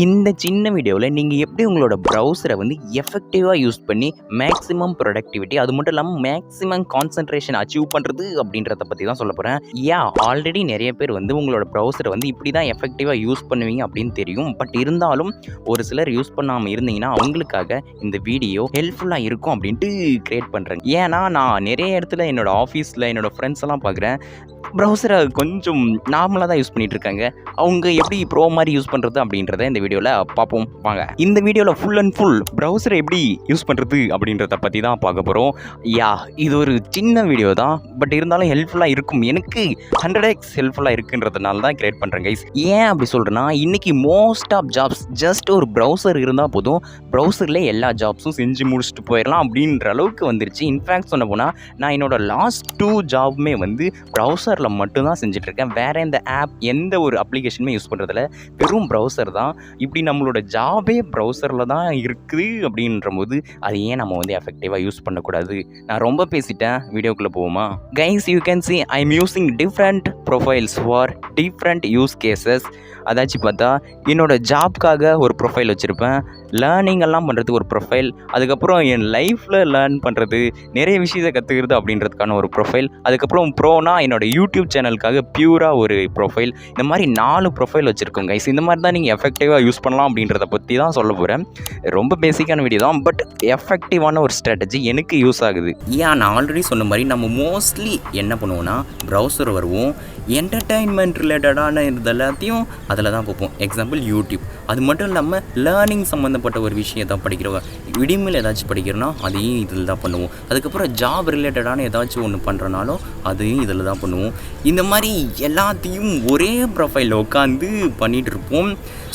இந்த சின்ன வீடியோல நீங்க எப்படி உங்களோட ப்ரௌசர வந்து எஃபெக்டிவா யூஸ் பண்ணி மேக்ஸிமம் ப்ரொடக்டிவிட்டி அது மட்டும் இல்லாம மேக்ஸிமம் கான்சன்ட்ரேஷன் அச்சீவ் பண்றது அப்படின்றத பத்தி தான் சொல்லப் போறேன். ஆல்ரெடி நெறைய பேர் வந்து உங்களோட ப்ரௌசர வந்து இப்படி தான் எஃபெக்டிவா யூஸ் பண்ணுவீங்க அப்படின்னு தெரியும். பட் இருந்தாலும் ஒரு சிலர் யூஸ் பண்ணாம இருந்தீங்கன்னா, அவங்களுக்காக இந்த வீடியோ ஹெல்ப்ஃபுல்லா இருக்கும் அப்படின்ட்டு கிரியேட் பண்றேன். ஏன்னா நான் நெறைய இடத்துல என்னோட ஆஃபீஸ்ல என்னோட ஃப்ரெண்ட்ஸ் எல்லாம் பார்க்குறேன். ப்ரௌசரை கொஞ்சம் நார்மலா தான் யூஸ் பண்ணிட்டு இருக்காங்க. அவங்க எப்படி ப்ரோ மாரி யூஸ் பண்றது அப்படின்றத இந்த வீடியோல பார்ப்போம் வாங்க. இந்த வீடியோல ஃபுல் அண்ட் ஃபுல் ப்ரௌசரை எப்படி யூஸ் பண்றது அப்படின்றத பத்தி தான் பார்க்க போறோம். இது ஒரு சின்ன வீடியோ தான். பட் இருந்தாலும் ஹெல்ப்ஃபுல்லா இருக்கும். எனக்கு 100x ஹெல்ப்ஃபுல்லா இருக்குன்றதுனால தான் கிரியேட் பண்றேன் கைஸ். ஏன் அப்படி சொல்றேன்னா, இன்னைக்கு மோஸ்ட் ஆஃப் ஜாப்ஸ் ஜஸ்ட் ஒரு ப்ரௌசர் இருந்தா போதும். ப்ரௌசர்ல எல்லா ஜாப்ஸும் செஞ்சு முடிச்சுட்டு போயிடலாம் அப்படின்ற அளவுக்கு வந்துருச்சு. இன்ஃபேக்ட் சொல்ல போனா நான் என்னோட லாஸ்ட் 2 ஜாப்மே வந்து ப்ரௌசர்ல மட்டும் தான் செஞ்சுட்டு இருக்கேன். வேற எந்த ஆப் எந்த ஒரு அப்ளிகேஷனுமே யூஸ் பண்றதில்ல. வெறும் ப்ரௌசர் தான். இப்படி நம்மளோட ஜாபே ப்ரௌசர்ல தான் இருக்குது அப்படின்றபோது அதை ஏன் நம்ம வந்து எஃபெக்டிவா யூஸ் பண்ணக்கூடாது? நான் ரொம்ப பேசிட்டேன். வீடியோக்குள்ள போவோமா? Guys, you can see I am using different profiles for different use cases. அதாச்சும் பார்த்தா என்னோட ஜாப்காக ஒரு ப்ரொஃபைல் வச்சுருப்பேன். லேர்னிங் எல்லாம் பண்ணுறதுக்கு ஒரு ப்ரொஃபைல். அதுக்கப்புறம் என் லைஃப்பில் லேர்ன் பண்ணுறது, நிறைய விஷயத்தை கற்றுக்கிறது அப்படின்றதுக்கான ஒரு ப்ரொஃபைல். அதுக்கப்புறம் ப்ரோனா என்னோட யூடியூப் சேனலுக்காக பியூராக ஒரு ப்ரொஃபைல். இந்த மாதிரி 4 ப்ரொஃபைல் வச்சுருக்கோம் கைஸ். இந்த மாதிரி தான் நீங்கள் எஃபெக்டிவாக யூஸ் பண்ணலாம் அப்படின்றத பற்றி தான் சொல்ல போகிறேன். ரொம்ப பேசிக்கான வீடியோ தான். பட் எஃபெக்டிவான ஒரு ஸ்ட்ராட்டஜி எனக்கு யூஸ் ஆகுது. நான் ஆல்ரெடி சொன்ன மாதிரி நம்ம மோஸ்ட்லி என்ன பண்ணுவோன்னா, ப்ரௌசர் வருவோம், என்டர்டெயின்மெண்ட் ரிலேட்டடான இது எல்லாத்தையும் அதில் தான் பார்ப்போம். Example YouTube. அது மட்டும் இல்லாமல் லேர்னிங் சம்மந்தப்பட்ட ஒரு விஷயத்தை படிக்கிறோம். விடிமில் ஏதாச்சும் படிக்கிறோன்னா அதையும் இதில் தான் பண்ணுவோம். அதுக்கப்புறம் ஜாப் ரிலேட்டடான ஏதாச்சும் ஒன்று பண்ணுறனாலும் அதையும் இதில் தான் பண்ணுவோம். இந்த மாதிரி எல்லாத்தையும் ஒரே ப்ரொஃபைலில் உட்காந்து பண்ணிகிட்டு இருப்போம்.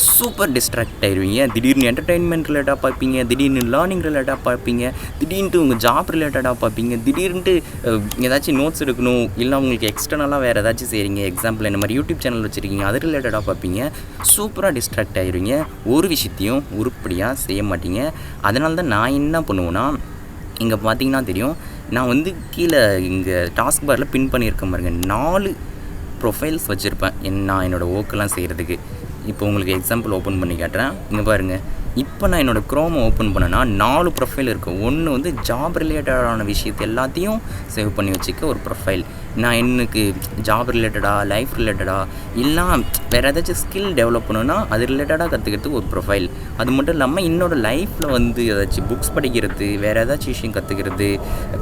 சூப்பர் டிஸ்ட்ராக்ட் ஆயிடுவீங்க. திடீர்னு என்டர்டெயின்மெண்ட் ரிலேட்டாக பார்ப்பீங்க, திடீர்னு லேர்னிங் ரிலேட்டாக பார்ப்பீங்க, திடீர்னு உங்கள் ஜாப் ரிலேட்டடாக பார்ப்பீங்க, திடீர்னு ஏதாச்சும் நோட்ஸ் எடுக்கணும், இல்லை உங்களுக்கு எக்ஸ்டர்னலாக வேறு ஏதாச்சும் செய்கிறீங்க. எக்ஸாம்பிள் இந்த மாதிரி யூடியூப் சேனல் வச்சுருக்கீங்க, அது ரிலேட்டடாக பார்ப்பீங்க. சூப்பராக டிஸ்ட்ராக்ட் ஆகிடுவீங்க. ஒரு விஷயத்தையும் உருப்படியாக செய்ய மாட்டீங்க. அதனால தான் நான் என்ன பண்ணுவேன்னா, இங்கே பார்த்தீங்கன்னா தெரியும், நான் வந்து கீழே இங்கே டாஸ்க் பாரில் பின் பண்ணியிருக்கேன் பாருங்க, 4 ப்ரொஃபைல்ஸ் வச்சுருப்பேன் நான் என்னோடய ஒர்க்கெல்லாம் செய்கிறதுக்கு. இப்போ உங்களுக்கு எக்ஸாம்பிள் ஓப்பன் பண்ணி காட்டுறேன். இங்கே பாருங்கள், இப்போ நான் என்னோடய க்ரோமை ஓப்பன் பண்ணேன்னா 4 ப்ரொஃபைல் இருக்குது. ஒன்று வந்து ஜாப் ரிலேட்டடான விஷயத்தை எல்லாத்தையும் சேவ் பண்ணி வச்சுக்க ஒரு ப்ரொஃபைல். நான் எனக்கு ஜாப் ரிலேட்டடாக, லைஃப் ரிலேட்டடாக, எல்லாம் வேறு ஏதாச்சும் ஸ்கில் டெவலப் பண்ணணுன்னா அது ரிலேட்டடாக கற்றுக்கிறதுக்கு ஒரு ப்ரொஃபைல். அது மட்டும் இல்லாமல் என்னோடய லைஃப்பில் வந்து ஏதாச்சும் புக்ஸ் படிக்கிறது, வேறு ஏதாச்சும் விஷயம் கற்றுக்கிறது,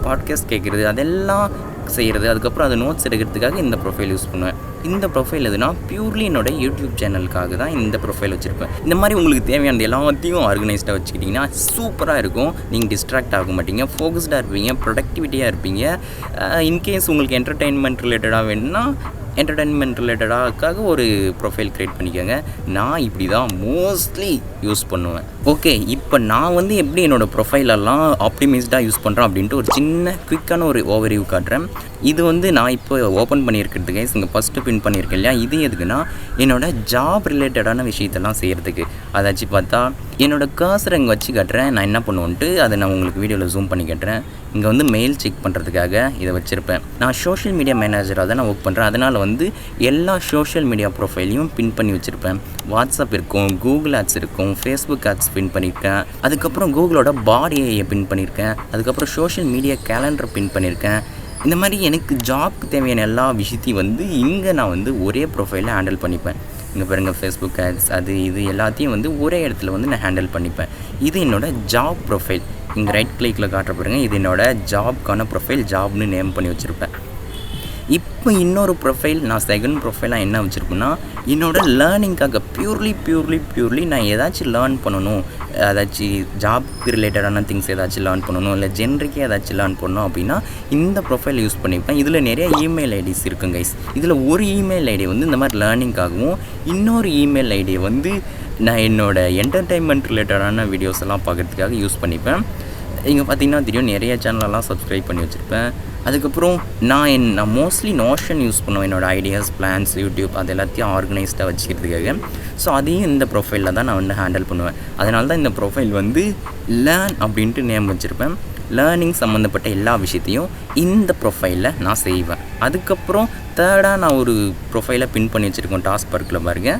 பாட்காஸ்ட் கேட்குறது, அதெல்லாம் செய்கிறது. அதுக்கப்புறம் அதை நோட்ஸ் எடுக்கிறதுக்காக இந்த ப்ரொஃபைல் யூஸ் பண்ணுவேன். இந்த ப்ரொஃபைல் எதுனா பியூர்லி என்னோட யூடியூப் சேனலுக்காக தான் இந்த ப்ரொஃபைல் வச்சுருப்பேன். இந்த மாதிரி உங்களுக்கு தேவையானது எல்லாத்தையும் ஆர்கனைஸ்டாக வச்சுக்கிட்டிங்கன்னா சூப்பராக இருக்கும். நீங்கள் டிஸ்ட்ராக்ட் ஆக மாட்டீங்க, ஃபோக்கஸ்டாக இருப்பீங்க, ப்ரொடக்டிவிட்டியாக இருப்பீங்க. இன்கேஸ் உங்களுக்கு என்டர்டெயின்மெண்ட் ரிலேட்டடாக வேணும்னா என்டர்டெயின்மெண்ட் ரிலேட்டடாக ஒரு ப்ரொஃபைல் க்ரியேட் பண்ணிக்கோங்க. நான் இப்படி தான் மோஸ்ட்லி யூஸ் பண்ணுவேன். ஓகே, இப்போ நான் வந்து எப்படி என்னோடய ப்ரொஃபைலெல்லாம் ஆப்டிமைஸ்டாக யூஸ் பண்ணுறேன் அப்படின்ட்டு ஒரு சின்ன குயிக்கான ஒரு ஓவர்வியூ காட்டுறேன். இது வந்து நான் இப்போ ஓப்பன் பண்ணியிருக்கிறது கைஸ், இங்கே ஃபஸ்ட்டு பின் பண்ணியிருக்கேன் இல்லையா, இது எதுக்குன்னா என்னோடய ஜாப் ரிலேட்டடான விஷயத்தெல்லாம் செய்கிறதுக்கு. அதாச்சும் பார்த்தா என்னோடய கர்சரை இங்கே வச்சு காட்டுறேன். நான் என்ன பண்ணுவோன்ட்டு அதை நான் உங்களுக்கு வீடியோவில் ஜூம் பண்ணி காட்டுறேன். இங்கே வந்து மெயில் செக் பண்ணுறதுக்காக இதை வச்சுருப்பேன். நான் சோஷியல் மீடியா மேனேஜராக தான் நான் ஒர்க் பண்ணுறேன். அதனால் வந்து எல்லா சோஷியல் மீடியா ப்ரொஃபைலையும் பின் பண்ணி வச்சுருப்பேன். வாட்ஸ்அப் இருக்கும், கூகுள் ஆட்ஸ் இருக்கும், ஃபேஸ்புக் ஆட்ஸ் பின் பண்ணியிருக்கேன். அதுக்கப்புறம் கூகுளோட பாடியை பின் பண்ணியிருக்கேன். அதுக்கப்புறம் சோஷியல் மீடியா கேலண்டரை பின் பண்ணியிருக்கேன். இந்த மாதிரி எனக்கு ஜாப்க்கு தேவையான எல்லா விஷயத்தையும் வந்து இங்கே நான் வந்து ஒரே ப்ரொஃபைலில் ஹேண்டில் பண்ணிப்பேன். இங்கே பாருங்கள், ஃபேஸ்புக் ஆட்ஸ் அது இது எல்லாத்தையும் வந்து ஒரே இடத்துல வந்து நான் ஹேண்டில் பண்ணிப்பேன். இது என்னோடய ஜாப் ப்ரொஃபைல். இங்கே ரைட் கிளிக்கில் காட்டுற பாருங்க, இது என்னோடய ஜாப்க்கான ப்ரொஃபைல். ஜாப்னு நேம் பண்ணி வச்சுருப்பேன். இப்போ இன்னொரு ப்ரொஃபைல், நான் செகண்ட் ப்ரொஃபைலாக என்ன வச்சுருப்பேன்னா, என்னோடய லேர்னிங்காக பியூர்லி நான் ஏதாச்சும் லேர்ன் பண்ணணும், ஏதாச்சும் ஜாப்க்கு ரிலேட்டடான திங்ஸ் ஏதாச்சும் லேர்ன் பண்ணணும், இல்லை ஜென்ரிக்காக ஏதாச்சும் லேர்ன் பண்ணணும் அப்படின்னா இந்த ப்ரொஃபைல் யூஸ் பண்ணிப்பேன். இதில் நிறைய இமெயில் ஐடிஸ் இருக்குங்க கைஸ். இதில் ஒரு இமெயில் ஐடி வந்து இந்த மாதிரி லேர்னிங்காகவும், இன்னொரு இமெயில் ஐடியை வந்து நான் என்னோடய என்டர்டெயின்மெண்ட் ரிலேட்டடான வீடியோஸ் எல்லாம் பார்க்குறதுக்காக யூஸ் பண்ணிப்பேன். இங்கே பார்த்தீங்கன்னா தெரியும், நிறைய சேனலெல்லாம் சப்ஸ்கிரைப் பண்ணி வச்சுருப்பேன். அதுக்கப்புறம் நான் மோஸ்ட்லி நோஷன் யூஸ் பண்ணுவேன். என்னோடய ஐடியாஸ், பிளான்ஸ், யூடியூப் அது எல்லாத்தையும் ஆர்கனைஸ்டாக வச்சுக்கிறதுக்காக. ஸோ அதையும் இந்த ப்ரொஃபைலில் தான் நான் வந்து ஹேண்டில் பண்ணுவேன். அதனால தான் இந்த ப்ரொஃபைல் வந்து லேர்ன் அப்படின்ட்டு நேம் வச்சுருப்பேன். லேர்னிங் சம்மந்தப்பட்ட எல்லா விஷயத்தையும் இந்த ப்ரொஃபைலில் நான் செய்வேன். அதுக்கப்புறம் தேர்டாக நான் ஒரு ப்ரொஃபைலை பின் பண்ணி வச்சுருக்கோம் டாஸ்க் பார்க்கில் பாருங்கள்.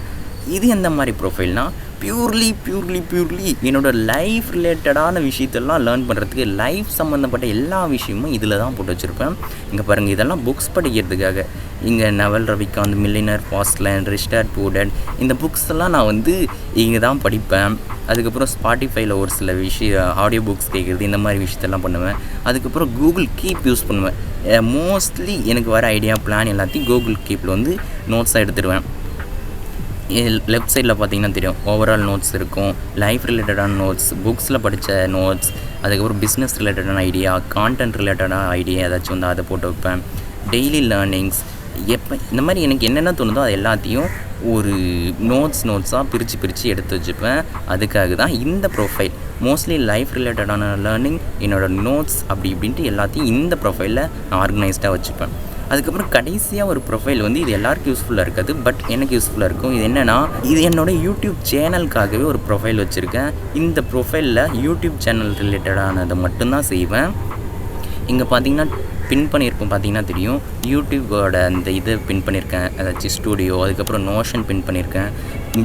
இது எந்த மாதிரி ப்ரொஃபைல்னால், பியூர்லி என்னோட லைஃப் ரிலேட்டடான விஷயத்தெல்லாம் லேர்ன் பண்ணுறதுக்கு லைஃப் சம்மந்தப்பட்ட எல்லா விஷயமும் இதில் தான் போட்டு வச்சுருப்பேன். இங்கே பாருங்கள், இதெல்லாம் புக்ஸ் படிக்கிறதுக்காக. இங்கே Naval Ravikant, millionaire fastlane, rich dad poor dad, இந்த புக்ஸ் எல்லாம் நான் வந்து இங்கே தான் படிப்பேன். அதுக்கப்புறம் ஸ்பாட்டிஃபைல ஒரு சில விஷயம் ஆடியோ புக்ஸ் கேட்குறது, இந்த மாதிரி விஷயத்தெல்லாம் பண்ணுவேன். அதுக்கப்புறம் கூகுள் கீப் யூஸ் பண்ணுவேன். மோஸ்ட்லி எனக்கு வர ஐடியா பிளான் எல்லாத்தையும் கூகுள் கீப்பில் வந்து நோட்ஸாக எடுத்துடுவேன். லெஃப்ட் சைடில் பார்த்தீங்கன்னா தெரியும், ஓவரால் நோட்ஸ் இருக்கும், லைஃப் ரிலேட்டடான நோட்ஸ், புக்ஸில் படித்த நோட்ஸ், அதுக்கப்புறம் பிஸ்னஸ் ரிலேட்டடான ஐடியா, கான்டென்ட் ரிலேட்டடான ஐடியா ஏதாச்சும் வந்து அதை போட்டு வைப்பேன். டெய்லி லேர்னிங்ஸ், எப்போ இந்த மாதிரி எனக்கு என்னென்ன தோணுதோ அது எல்லாத்தையும் ஒரு நோட்ஸாக பிரித்து எடுத்து வச்சுப்பேன். அதுக்காக தான் இந்த ப்ரொஃபைல். மோஸ்ட்லி லைஃப் ரிலேட்டடான லேர்னிங், என்னோடய நோட்ஸ் அப்படி இப்படின்ட்டு எல்லாத்தையும் இந்த ப்ரொஃபைலில் நான் ஆர்கனைஸ்டாக வச்சுப்பேன். அதுக்கப்புறம் கடைசியாக ஒரு ப்ரொஃபைல் வந்து இது எல்லாருக்கும் யூஸ்ஃபுல்லாக இருக்காது, பட் எனக்கு யூஸ்ஃபுல்லாக இருக்கும். இது என்னென்னா, இது என்னோடய யூடியூப் சேனலுக்காகவே ஒரு ப்ரொஃபைல் வச்சுருக்கேன். இந்த ப்ரொஃபைலில் யூடியூப் சேனல் ரிலேட்டடானதை மட்டும்தான் செய்வேன். இங்கே பார்த்தீங்கன்னா பின் பண்ணியிருப்போம், பார்த்தீங்கன்னா தெரியும், யூடியூபோட அந்த இதை பின் பண்ணியிருக்கேன், ஏதாச்சும் ஸ்டூடியோ. அதுக்கப்புறம் நோஷன் பின் பண்ணியிருக்கேன்,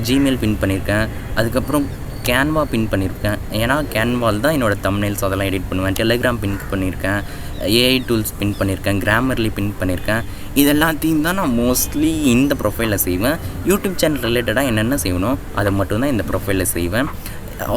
ஜிமெயில் பின் பண்ணியிருக்கேன், அதுக்கப்புறம் கேன்வா பின் பண்ணியிருக்கேன். ஏன்னா கேன்வால் தான் என்னோடய தம்ப்நெயில்ஸ் அதெல்லாம் எடிட் பண்ணுவேன். டெலிகிராம் பின் பண்ணியிருக்கேன், ஏஐ டூல்ஸ் பின் பண்ணியிருக்கேன், கிராமர்லி பின் பண்ணியிருக்கேன். இது எல்லாத்தையும் தான் நான் மோஸ்ட்லி இந்த ப்ரொஃபைலில் செய்வேன். யூடியூப் சேனல் ரிலேட்டடாக என்னென்ன செய்யணும் அதை மட்டும்தான் இந்த ப்ரொஃபைலில் செய்வேன்.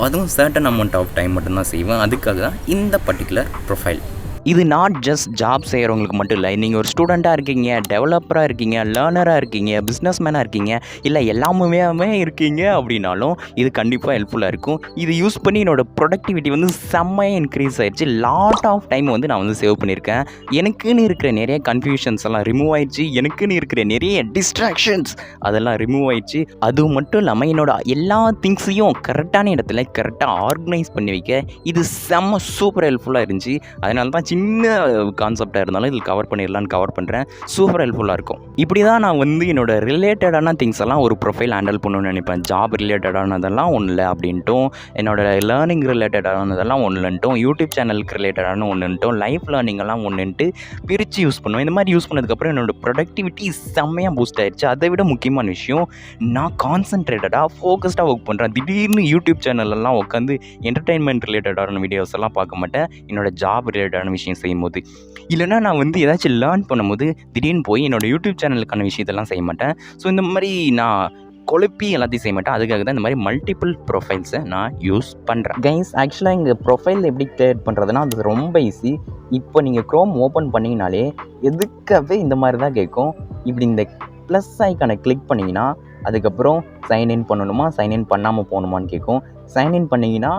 அதுவும் சர்டன் அமௌண்ட் ஆஃப் டைம் மட்டும்தான் செய்வேன். அதுக்காக தான் இந்த பர்டிகுலர் ப்ரொஃபைல். இது நாட் ஜஸ்ட் ஜாப் செய்கிறவங்களுக்கு மட்டும் இல்லை. நீங்கள் ஒரு ஸ்டூடெண்ட்டாக இருக்கீங்க, டெவலப்பராக இருக்கீங்க, லேர்னராக இருக்கீங்க, பிஸ்னஸ் மேனாக இருக்கீங்க, இல்லை எல்லாமே இருக்கீங்க அப்படின்னாலும் இது கண்டிப்பாக ஹெல்ப்ஃபுல்லாக இருக்கும். இது யூஸ் பண்ணி என்னோடய ப்ரொடக்டிவிட்டி வந்து செம்மையாக இன்க்ரீஸ் ஆகிடுச்சு. லாட் ஆஃப் டைம் வந்து நான் வந்து சேவ் பண்ணியிருக்கேன். எனக்குன்னு இருக்கிற நிறைய கன்ஃபியூஷன்ஸ் எல்லாம் ரிமூவ் ஆயிடுச்சு. எனக்குன்னு இருக்கிற நிறைய டிஸ்ட்ராக்ஷன்ஸ் அதெல்லாம் ரிமூவ் ஆயிடுச்சு. அது மட்டும் இல்லாமல் என்னோட எல்லா திங்ஸையும் கரெக்டான இடத்துல கரெக்டாக ஆர்கனைஸ் பண்ணி வைக்க இது செம்ம சூப்பர் ஹெல்ப்ஃபுல்லாக இருந்துச்சு. அதனால தான் சின்ன கான்செப்டாக இருந்தாலும் இதில் கவர் பண்ணிடலான்னு கவர் பண்ணுறேன். சூப்பர் ஹெல்ப்ஃபுல்லாக இருக்கும். இப்படி தான் நான் வந்து என்னோடய ரிலேட்டடான திங்ஸ் எல்லாம் ஒரு ப்ரொஃபைல் ஹேண்டில் பண்ணணும்னு நினைப்பேன். ஜாப் ரிலேட்டடானதெல்லாம் ஒன்றும் இல்லை அப்படின்ட்டும், என்னோடய லேர்னிங் ரிலேட்டடானதெல்லாம் ஒன்றுன்ட்டும், யூடியூப் சேனலுக்கு ரிலேட்டடான ஒன்றுன்ட்டும், லைஃப் லேர்னிங் எல்லாம் ஒன்றுன்ட்டு பிரித்து யூஸ் பண்ணுவேன். இந்த மாதிரி யூஸ் பண்ணதுக்கப்புறம் என்னோடய ப்ரொடக்டிவிட்டி செம்மையாக பூஸ்ட் ஆயிடுச்சு. அதை விட முக்கியமான விஷயம், நான் கான்சன்ட்ரேட்டடாக ஃபோக்கஸ்டாக ஒர்க் பண்ணுறேன். திடீர்னு யூடியூப் சேனலெல்லாம் உட்காந்து என்டர்டெயின்மெண்ட் ரிலேட்டடான வீடியோஸ் எல்லாம் பார்க்க மாட்டேன், என்னோடய ஜாப் ரிலேட்டடான விஷயம் செய்யும்போது. இல்லைனா நான் வந்து ஏதாச்சும் லேர்ன் பண்ணும்போது திடீர்னு போய் என்னோடய யூடியூப் சேனலுக்கான விஷயத்தெல்லாம் செய்ய மாட்டேன். ஸோ இந்த மாதிரி நான் குழப்பி எல்லாத்தையும் செய்ய மாட்டேன். அதுக்காக தான் இந்த மாதிரி மல்டிபிள் ப்ரொஃபைல்ஸை நான் யூஸ் பண்ணுறேன். கைஸ், ஆக்சுவலாக இங்கே ப்ரொஃபைல் எப்படி கிரியேட் பண்ணுறதுனா அது ரொம்ப ஈஸி. இப்போ நீங்கள் க்ரோம் ஓப்பன் பண்ணிங்கனாலே எதுக்காகவே இந்த மாதிரி தான் கேட்கும். இப்படி இந்த ப்ளஸ் ஐக்கானை கிளிக் பண்ணிங்கன்னா அதுக்கப்புறம் சைன்இன் பண்ணணுமா, சைன்இன் பண்ணாமல் போகணுமான்னு கேட்கும். சைன்இன் பண்ணிங்கன்னா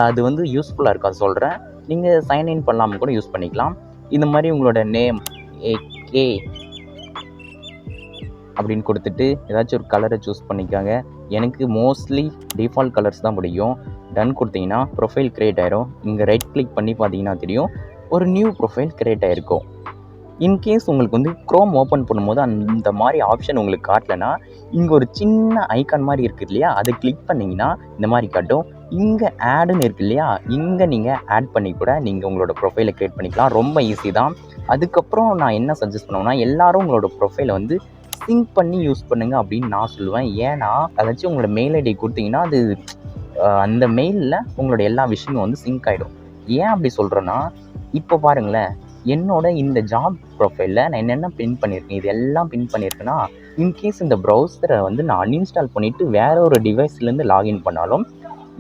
அது வந்து யூஸ்ஃபுல்லாக இருக்கும். அது சொல்கிறேன், நீங்கள் சைன்இன் பண்ணாமல் கூட யூஸ் பண்ணிக்கலாம். இந்த மாதிரி உங்களோட நேம் ஏகே அப்படின்னு கொடுத்துட்டு ஏதாச்சும் ஒரு கலரை சூஸ் பண்ணிக்காங்க. எனக்கு மோஸ்ட்லி டிஃபால்ட் கலர்ஸ் தான் பிடிக்கும். டன் கொடுத்தீங்கன்னா ப்ரொஃபைல் க்ரியேட் ஆயிரும். இங்கே ரைட் கிளிக் பண்ணி பார்த்தீங்கன்னா தெரியும், ஒரு நியூ ப்ரொஃபைல் க்ரியேட் ஆகிருக்கும். இன்கேஸ் உங்களுக்கு வந்து க்ரோம் ஓப்பன் பண்ணும்போது அந்த மாதிரி ஆப்ஷன் உங்களுக்கு காட்டலைன்னா இங்கே ஒரு சின்ன ஐக்கான் மாதிரி இருக்குது இல்லையா, அதை கிளிக் பண்ணிங்கன்னா இந்த மாதிரி காட்டும். இங்கே ஆடுன்னு இருக்குது இல்லையா, இங்கே நீங்கள் ஆட் பண்ணி கூட நீங்கள் உங்களோட ப்ரொஃபைலை க்ரியேட் பண்ணிக்கலாம். ரொம்ப ஈஸி தான். அதுக்கப்புறம் நான் என்ன சஜஸ்ட் பண்ணுவேன்னா, எல்லோரும் உங்களோட ப்ரொஃபைலை வந்து சிங்க் பண்ணி யூஸ் பண்ணுங்கள் அப்படின்னு நான் சொல்லுவேன். ஏன்னா அதாச்சும் உங்களோட மெயில் ஐடி கொடுத்தீங்கன்னா அது அந்த மெயிலில் உங்களோட எல்லா விஷயமும் வந்து சிங்க் ஆகிடும். ஏன் அப்படி சொல்கிறேன்னா, இப்போ பாருங்களேன், என்னோட இந்த ஜாப் ப்ரொஃபைலில் நான் என்னென்ன பின் பண்ணியிருக்கேன், இது எல்லாம் பின் பண்ணியிருக்கேன்னா, இன்கேஸ் இந்த ப்ரௌசரை வந்து நான் அன்இன்ஸ்டால் பண்ணிவிட்டு வேற ஒரு டிவைஸ்லேருந்து லாகின் பண்ணாலும்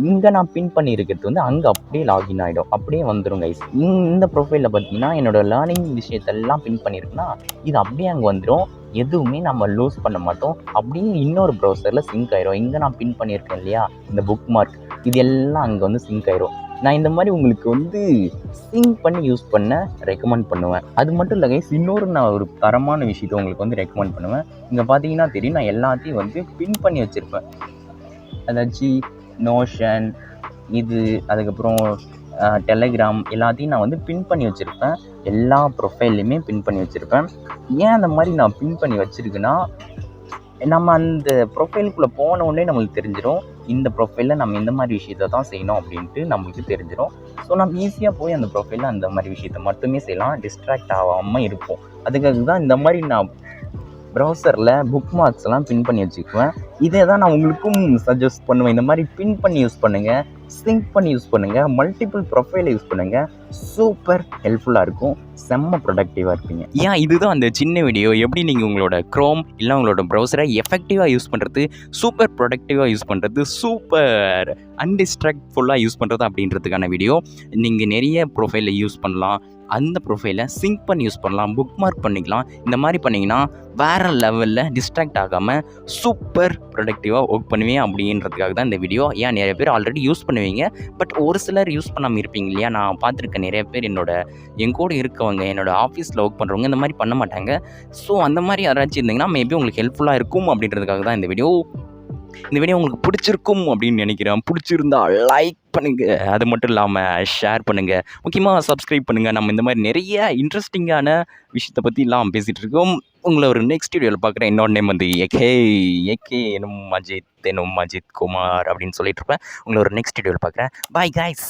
இங்கே நான் பின் பண்ணியிருக்கிறது வந்து அங்கே அப்படியே லாகின் ஆகிடும், அப்படியே வந்துடும் கைஸ். இந்த ப்ரொஃபைலில் பார்த்தீங்கன்னா என்னோட லேர்னிங் விஷயத்தெல்லாம் பின் பண்ணியிருக்குன்னா இது அப்படியே அங்கே வந்துடும். எதுவுமே நம்ம லூஸ் பண்ண மாட்டோம். அப்படியே இன்னொரு ப்ரௌசரில் சிங்க் ஆயிரும். இங்கே நான் பின் பண்ணியிருக்கேன் இல்லையா இந்த புக் மார்க், இது எல்லாம் அங்கே வந்து சிங்க் ஆயிரும். நான் இந்த மாதிரி உங்களுக்கு வந்து சிங்க் பண்ணி யூஸ் பண்ண ரெக்கமெண்ட் பண்ணுவேன். அது மட்டும் இல்லை கைஸ், இன்னொரு நான் ஒரு தரமான விஷயத்தை உங்களுக்கு வந்து ரெக்கமெண்ட் பண்ணுவேன். இங்கே பார்த்தீங்கன்னா தெரியும், நான் எல்லாத்தையும் வந்து பின் பண்ணி வச்சுருப்பேன். அதாச்சும் நோஷன் இது, அதுக்கப்புறம் டெலிகிராம் எல்லாத்தையும் நான் வந்து பின் பண்ணி வச்சுருப்பேன். எல்லா ப்ரொஃபைல்லையுமே பின் பண்ணி வச்சுருப்பேன். ஏன் அந்த மாதிரி நான் பின் பண்ணி வச்சுருக்கேன்னா, நம்ம அந்த ப்ரொஃபைலுக்குள்ளே போன உடனே நம்மளுக்கு தெரிஞ்சிடும் இந்த ப்ரொஃபைலில் நம்ம இந்த மாதிரி விஷயத்தை தான் செய்யணும் அப்படின்ட்டு நம்மளுக்கு தெரிஞ்சிடும். ஸோ நம்ம ஈஸியாக போய் அந்த ப்ரொஃபைலில் அந்த மாதிரி விஷயத்தை மட்டுமே செய்யலாம், டிஸ்ட்ராக்ட் ஆகாமல் இருப்போம். அதுக்காக தான் இந்த மாதிரி நான் ப்ரௌசரில் புக் மார்க்ஸ்லாம் பின் பண்ணி வச்சுக்குவேன். இதே தான் நான் உங்களுக்கும் சஜஸ்ட் பண்ணுவேன். இந்த மாதிரி பின் பண்ணி யூஸ் பண்ணுங்கள், சிங்க் பண்ணி யூஸ் பண்ணுங்கள், மல்டிபிள் ப்ரொஃபைலை யூஸ் பண்ணுங்கள். சூப்பர் ஹெல்ப்ஃபுல்லாக இருக்கும், செம்ம ப்ரொடக்டிவாக இருப்பீங்க. ஏன் இதுதான் அந்த சின்ன வீடியோ, எப்படி நீங்கள் உங்களோட க்ரோம் இல்லை உங்களோட ப்ரௌசரை எஃபெக்டிவாக யூஸ் பண்ணுறது, சூப்பர் ப்ரொடக்டிவாக யூஸ் பண்ணுறது, சூப்பர் அன்டிஸ்ட்ராக்ட்ஃபுல்லாக யூஸ் பண்ணுறது அப்படின்றதுக்கான வீடியோ. நீங்கள் நிறைய ப்ரொஃபைலை யூஸ் பண்ணலாம், அந்த ப்ரொஃபைலை சிங்க் பண்ணி யூஸ் பண்ணலாம், புக் மார்க் பண்ணிக்கலாம். இந்த மாதிரி பண்ணிங்கன்னா வேறு லெவலில் டிஸ்ட்ராக்ட் ஆகாமல் சூப்பர் ப்ரொடக்டிவாக ஒர்க் பண்ணுவேன் அப்படின்றதுக்காக தான் இந்த வீடியோ. ஏன் நிறைய பேர் ஆல்ரெடி யூஸ் பண்ணுவீங்க, பட் ஒரு சிலர் யூஸ் பண்ணாமல் இருப்பீங்க இல்லையா. நான் பார்த்துருக்கேன் நிறைய பேர் என் கூட இருக்கவங்க, என்னோட ஆஃபீஸில் ஒர்க் பண்ணுறவங்க இந்த மாதிரி பண்ண மாட்டாங்க. ஸோ அந்த மாதிரி யாராச்சும் இருந்தீங்கன்னா மேபி உங்களுக்கு ஹெல்ப்ஃபுல்லாக இருக்கும் அப்படின்றதுக்காக தான் இந்த வீடியோ. இந்த வீடியோ உங்களுக்கு பிடிச்சிருக்கும் அப்படின்னு நினைக்கிறேன். பிடிச்சிருந்தா லைக் பண்ணுங்கள், அது மட்டும் இல்லாமல் ஷேர் பண்ணுங்கள், முக்கியமாக சப்ஸ்கிரைப் பண்ணுங்கள். நம்ம இந்த மாதிரி நிறைய இன்ட்ரெஸ்டிங்கான விஷயத்தை பற்றிலாம் பேசிகிட்டு இருக்கோம். உங்களை ஒரு நெக்ஸ்ட் வீடியோவில் பார்க்குறேன். என்னோட நேம் வந்து ஏகே எனும் அஜித் குமார் அப்படின்னு சொல்லிட்டு இருப்பேன். உங்களை ஒரு நெக்ஸ்ட் வீடியோவில் பார்க்குறேன். Bye guys.